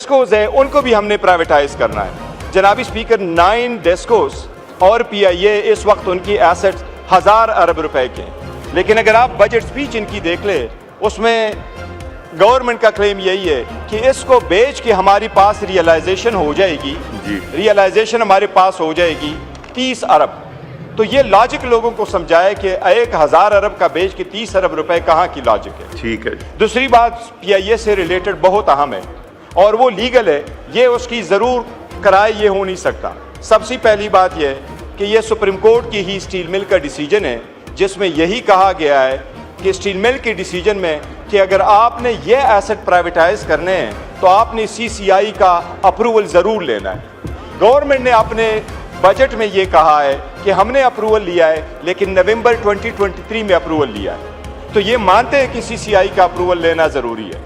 डेस्कोज है उनको भी हमने प्राइवेटाइज करना है। जनाबी स्पीकर 9 डेस्कोज और पीआईए इस वक्त उनकी एसेट्स 1000 अरब रुपए के हैं। लेकिन अगर आप बजट स्पीच इनकी देख ले उसमें गवर्नमेंट का क्लेम यही है कि इसको बेच के हमारे पास रियलाइजेशन हो जाएगी, रियलाइजेशन हमारे पास हो जाएगी 30 अरब। तो ये लॉजिक लोगों को समझाए कि 1000 अरब का बेच के 30 अरब रुपए कहाँ की लॉजिक है। ठीक है। दूसरी बात पीआईए से रिलेटेड बहुत अहम है और वो लीगल है, ये उसकी ज़रूर कराए ये हो नहीं सकता। सबसे पहली बात यह है कि ये सुप्रीम कोर्ट की ही स्टील मिल का डिसीजन है जिसमें यही कहा गया है कि स्टील मिल के डिसीजन में कि अगर आपने ये एसेट प्राइवेटाइज करने हैं तो आपने सीसीआई का अप्रूवल ज़रूर लेना है। गवर्नमेंट ने अपने बजट में ये कहा है कि हमने अप्रूवल लिया है लेकिन नवंबर 2023 में अप्रूवल लिया है, तो ये मानते हैं कि सीसीआई का अप्रूवल लेना ज़रूरी है।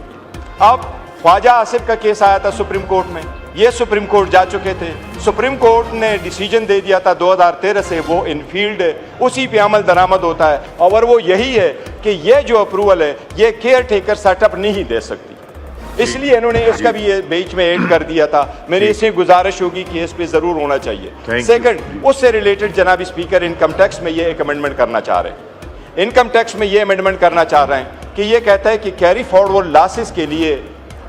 अब ख्वाजा आसिफ का केस आया था सुप्रीम कोर्ट में, ये सुप्रीम कोर्ट जा चुके थे, सुप्रीम कोर्ट ने डिसीजन दे दिया था 2013 से वो इनफील्ड है, उसी पे अमल दरामद होता है और वो यही है कि ये जो अप्रूवल है ये केयर टेकर सेटअप नहीं दे सकती, इसलिए इन्होंने इसका भी ये बीच में ऐड कर दिया था। मेरी इससे गुजारिश होगी कि इस पे ज़रूर होना चाहिए। सेकंड, उससे रिलेटेड जनाबी स्पीकर इनकम टैक्स में ये एक अमेंडमेंट करना चाह रहे हैं। इनकम टैक्स में ये अमेंडमेंट करना चाह रहे हैं कि ये कहता है कि कैरी फॉरवर्ड लॉसेस के लिए,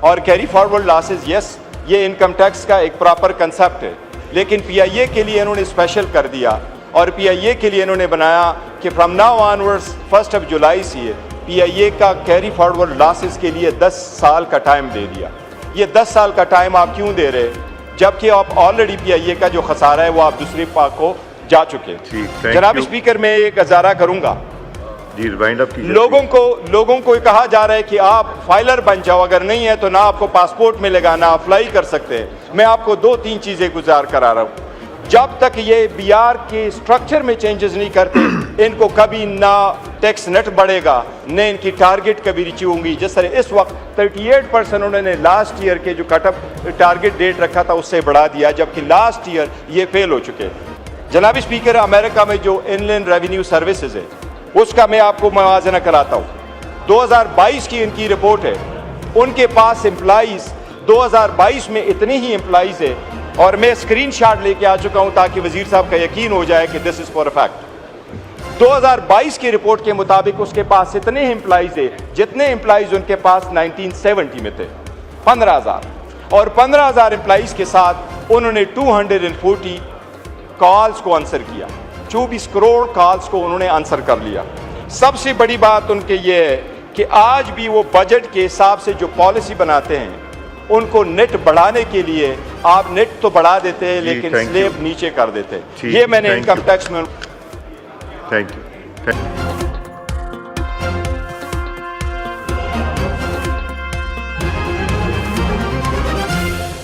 और कैरी फॉरवर्ड लॉसेस यस ये इनकम टैक्स का एक प्रॉपर कंसेप्ट है, लेकिन पीआईए के लिए इन्होंने स्पेशल कर दिया और पीआईए के लिए इन्होंने बनाया कि फ्रॉम नाउ ऑनवर्ड्स 1 जुलाई से पीआईए का कैरी फॉरवर्ड लॉसेस के लिए 10 साल का टाइम दे दिया। ये 10 साल का टाइम आप क्यों दे रहे जबकि आप ऑलरेडी पीआईए का जो खसारा है वो आप दूसरे पाक को जा चुके। जनाब स्पीकर मैं एक गुजारा करूंगा, लोगों को कहा जा रहा है कि आप फाइलर बन जाओ, अगर नहीं है तो ना आपको पासपोर्ट मिलेगा ना अप्लाई कर सकते हैं। मैं आपको 2-3 चीजें गुजार करा रहा हूँ। जब तक ये बीआर के स्ट्रक्चर में चेंजेस नहीं करते इनको कभी ना टैक्स नेट बढ़ेगा न इनकी टारगेट कभी रीच होंगी। जिस तरह इस वक्त 38% उन्होंने लास्ट ईयर के जो कटअप टारगेट डेट रखा था उससे बढ़ा दिया, जबकि लास्ट ईयर ये फेल हो चुके। जनाब स्पीकर, अमेरिका में जो इनलैंड रेवेन्यू सर्विसेज है उसका मैं आपको मवाजना कराता हूँ। 2022 की इनकी रिपोर्ट है, उनके पास एम्प्लॉइज 2022 में इतने ही एम्प्लॉइज है और मैं स्क्रीनशॉट लेके आ चुका हूँ ताकि वजीर साहब का यकीन हो जाए कि this is for a fact. 2022 की रिपोर्ट के मुताबिक उसके पास इतने एम्प्लॉइज है जितने एम्प्लॉइज उनके पास 1970 में थे, 15,000, और 15,000 एम्प्लॉइज के साथ उन्होंने 240 कॉल्स को आंसर किया, 24 करोड़ कॉल्स को उन्होंने आंसर कर लिया। सबसे बड़ी बात उनके ये है कि आज भी वो बजट के हिसाब से जो पॉलिसी बनाते हैं उनको नेट बढ़ाने के लिए आप नेट तो बढ़ा देते हैं लेकिन स्लेब नीचे कर देते हैं। ये मैंने इनकम टैक्स में थैंक यू।